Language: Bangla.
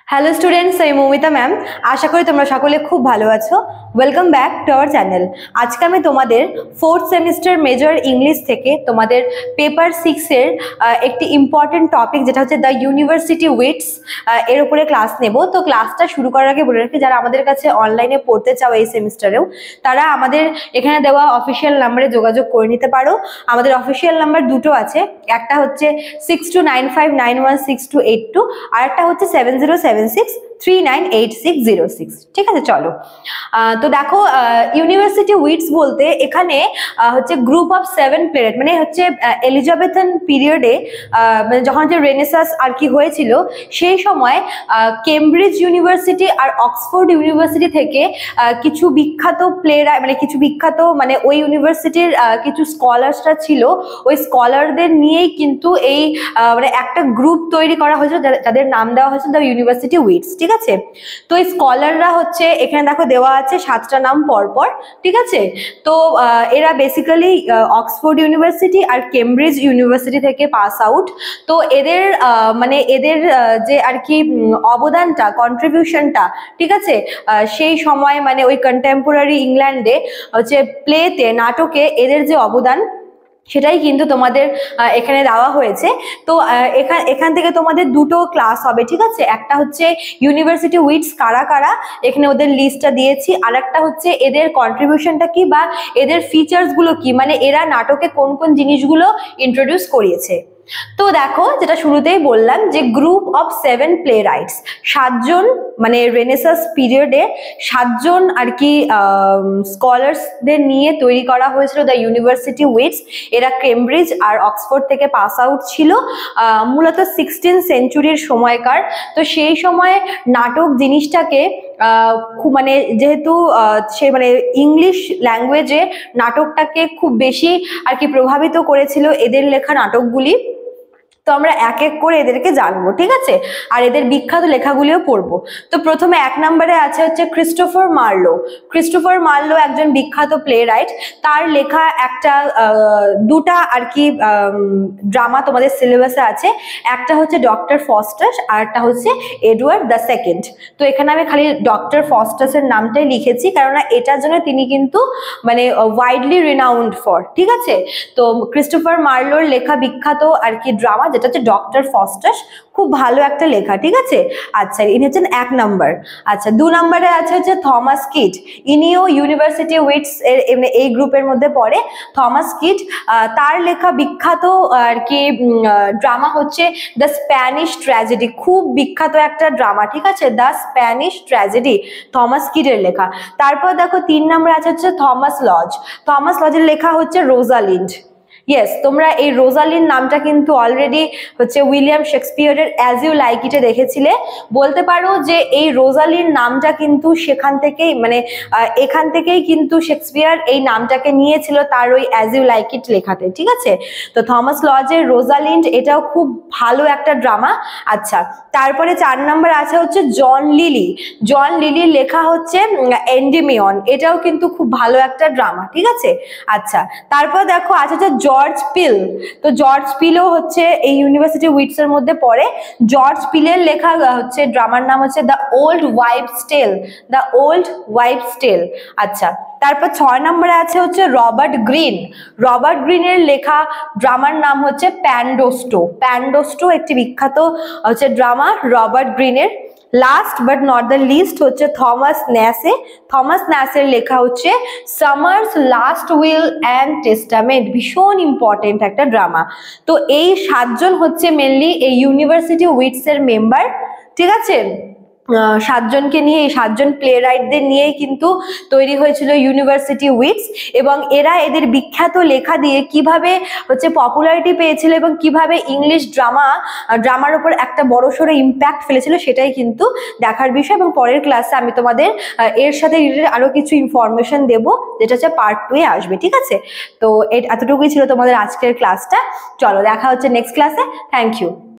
হ্যালো স্টুডেন্টস, আমি মৌমিতা ম্যাম। আশা করি তোমরা সকলে খুব ভালো আছো। Welcome back to our channel. আজকে আমি তোমাদের ফোর্থ সেমিস্টার মেজর ইংলিশ থেকে তোমাদের পেপার 6-এর একটি ইম্পর্টেন্ট টপিক, যেটা হচ্ছে দ্য ইউনিভার্সিটি উইটস, এর উপরে ক্লাস নেব। তো ক্লাসটা শুরু করার আগে বলে রাখি, যারা আমাদের কাছে অনলাইনে পড়তে চাও এই সেমিস্টারেও, তারা আমাদের এখানে দেওয়া অফিসিয়াল নাম্বারে যোগাযোগ করে নিতে পারো। আমাদের অফিসিয়াল নাম্বার দুটো আছে, একটা হচ্ছে 6295916282, আর একটা হচ্ছে 7076398606। ঠিক আছে, চলো। তো দেখো, ইউনিভার্সিটি উইটস বলতে এখানে হচ্ছে গ্রুপ অফ 7 প্লেয়ার, মানে হচ্ছে এলিজাবেথান পিরিয়ডে, মানে যখন যে রেনেসাস আর কি হয়েছিল সেই সময় কেমব্রিজ ইউনিভার্সিটি আর অক্সফোর্ড ইউনিভার্সিটি থেকে কিছু বিখ্যাত প্লেয়ার, মানে কিছু বিখ্যাত, মানে ওই ইউনিভার্সিটির কিছু স্কলার্সরা ছিল, ওই স্কলারদের নিয়েই কিন্তু এই মানে একটা গ্রুপ তৈরি করা হয়েছিল, যাদের নাম দেওয়া হয়েছিল দ্য ইউনিভার্সিটি উইটস। ঠিক আছে, তো এই স্কলাররা হচ্ছে, এখানে দেখো দেওয়া আছে 7টা নাম পরপর। ঠিক আছে, তো এরা বেসিক্যালি অক্সফোর্ড ইউনিভার্সিটি আর কেমব্রিজ ইউনিভার্সিটি থেকে পাস আউট। তো এদের মানে এদের যে আর কি অবদানটা, কন্ট্রিবিউশনটা, ঠিক আছে, সেই সময় মানে ওই কন্টেম্পোরারি ইংল্যান্ডে হচ্ছে প্লেতে, নাটকে এদের যে অবদান, সেটাই কিন্তু তোমাদের এখানে দেওয়া হয়েছে। তো এখান থেকে তোমাদের দুটো ক্লাস হবে। ঠিক আছে, একটা হচ্ছে ইউনিভার্সিটি উইটস কারা কারা, এখানে ওদের লিস্টটা দিয়েছি, আর একটা হচ্ছে এদের কন্ট্রিবিউশনটা কি বা এদের ফিচার্সগুলো কি, মানে এরা নাটকে কোন কোন জিনিসগুলো ইন্ট্রোডিউস করিয়েছে। তো দেখো, যেটা শুরুতেই বললাম যে গ্রুপ অফ 7 প্লে রাইটস, 7জন, মানে রেনেসাস পিরিয়ডে 7জন আর কি স্কলার্সদের নিয়ে তৈরি করা হয়েছিল দ্য ইউনিভার্সিটি উইটস। এরা কেমব্রিজ আর অক্সফোর্ড থেকে পাস আউট ছিল, মূলত 16th সেঞ্চুরির সময়কার। তো সেই সময় নাটক জিনিসটাকে খুব, মানে যেহেতু সে মানে ইংলিশ ল্যাঙ্গুয়েজে নাটকটাকে খুব বেশি আর কি প্রভাবিত করেছিল এদের লেখা নাটকগুলি। তো আমরা এক এক করে এদেরকে জানবো। ঠিক আছে, আর এদের বিখ্যাত লেখাগুলিও পড়বো। তো প্রথমে 1 নম্বরে আছে হচ্ছে ক্রিস্টোফার মার্লো। ক্রিস্টোফার মার্লো একজন বিখ্যাত প্লে রাইট। তার লেখা একটা দুটা আর কি ড্রামা তোমাদের সিলেবাসে আছে, একটা হচ্ছে ডক্টর ফস্টাস আর একটা হচ্ছে এডওয়ার্ড দ্য সেকেন্ড। তো এখানে আমি খালি ডক্টর ফস্টাসের নামটাই লিখেছি, কারণ এটার জন্য তিনি কিন্তু মানে ওয়াইডলি রিনাউন্ড ফর। ঠিক আছে, তো ক্রিস্টোফার মার্লোর লেখা বিখ্যাত আর কি ড্রামা, যেটা হচ্ছে ডক্টর ফস্টাস, খুব ভালো একটা লেখা। ঠিক আছে, আচ্ছা, ইনি হচ্ছেন 1 নম্বর। আচ্ছা, 2 নম্বরে আছে হচ্ছে থমাস কিট। ইনিও ইউনিভার্সিটি উইটস এর এই গ্রুপের মধ্যে পড়ে। থমাস কিট, তার লেখা বিখ্যাত আর কি ড্রামা হচ্ছে দ্য স্প্যানিশ ট্র্যাজেডি, খুব বিখ্যাত একটা ড্রামা। ঠিক আছে, দ্য স্প্যানিশ ট্র্যাজেডি, থমাস কিটের লেখা। তারপর দেখো 3 নম্বরে আছে হচ্ছে থমাস লজ। থমাস লজের লেখা হচ্ছে রোজালিন্ড। ইয়েস, তোমরা এই রোজালিন নামটা কিন্তু অলরেডি হচ্ছে উইলিয়াম শেক্সপিয়ারের অ্যাজ ইউ লাইক ইটে দেখেছিলে। বলতে পারো যে এই রোজালিন নামটা কিন্তু সেখান থেকেই, মানে এখান থেকেই কিন্তু শেক্সপিয়ার এই নামটাকে নিয়েছিল তার ওই অ্যাজ ইউ লাইক ইট লেখাতে। ঠিক আছে, তো থমাস লজের রোজালিন্ড, এটাও খুব ভালো একটা ড্রামা। আচ্ছা, তারপরে 4 নম্বর আছে হচ্ছে জন লিলি। জন লিলির লেখা হচ্ছে এন্ডিমিয়ন, এটাও কিন্তু খুব ভালো একটা ড্রামা। ঠিক আছে, আচ্ছা, তারপর দেখো আছে হচ্ছে জর্জ পিল। তো জর্জ পিলও হচ্ছে এই ইউনিভার্সিটি উইটস এর মধ্যে পড়ে। জর্জ পিলের লেখা হচ্ছে ড্রামার নাম হচ্ছে the old wives tale, the old wives tale. আচ্ছা, তারপর 6 নম্বরে আছে হচ্ছে রবার্ট গ্রিন। রবার্ট গ্রিনের লেখা ড্রামার নাম হচ্ছে প্যান্ডোস্টো। প্যান্ডোস্টো একটি বিখ্যাত হচ্ছে ড্রামা রবার্ট গ্রিনের। Last but not the least হচ্ছে থমাস ন্যাসে। থমাস ন্যাসের লেখা হচ্ছে Summer's Last Will and Testament, ভীষণ ইম্পর্টেন্ট একটা ড্রামা। তো এই 7জন হচ্ছে মেনলি এই ইউনিভার্সিটি উইটস এর মেম্বার। ঠিক আছে, 7জনকে নিয়ে, এই 7জন প্লে রাইটদের নিয়েই কিন্তু তৈরি হয়েছিল ইউনিভার্সিটি উইটস, এবং এরা এদের বিখ্যাত লেখা দিয়ে কিভাবে হচ্ছে পপুলারিটি পেয়েছিল এবং কিভাবে ইংলিশ ড্রামার উপর একটা বড়সড় ইম্প্যাক্ট ফেলেছিল, সেটাই কিন্তু দেখার বিষয়। এবং পরের ক্লাসে আমি তোমাদের এর সাথে রিলেটেড আরো কিছু ইনফরমেশন দেবো, যেটা হচ্ছে পার্ট 2-এ আসবে। ঠিক আছে, তো এতটুকুই ছিল তোমাদের আজকের ক্লাসটা। চলো, দেখা হচ্ছে নেক্সট ক্লাসে। Thank you.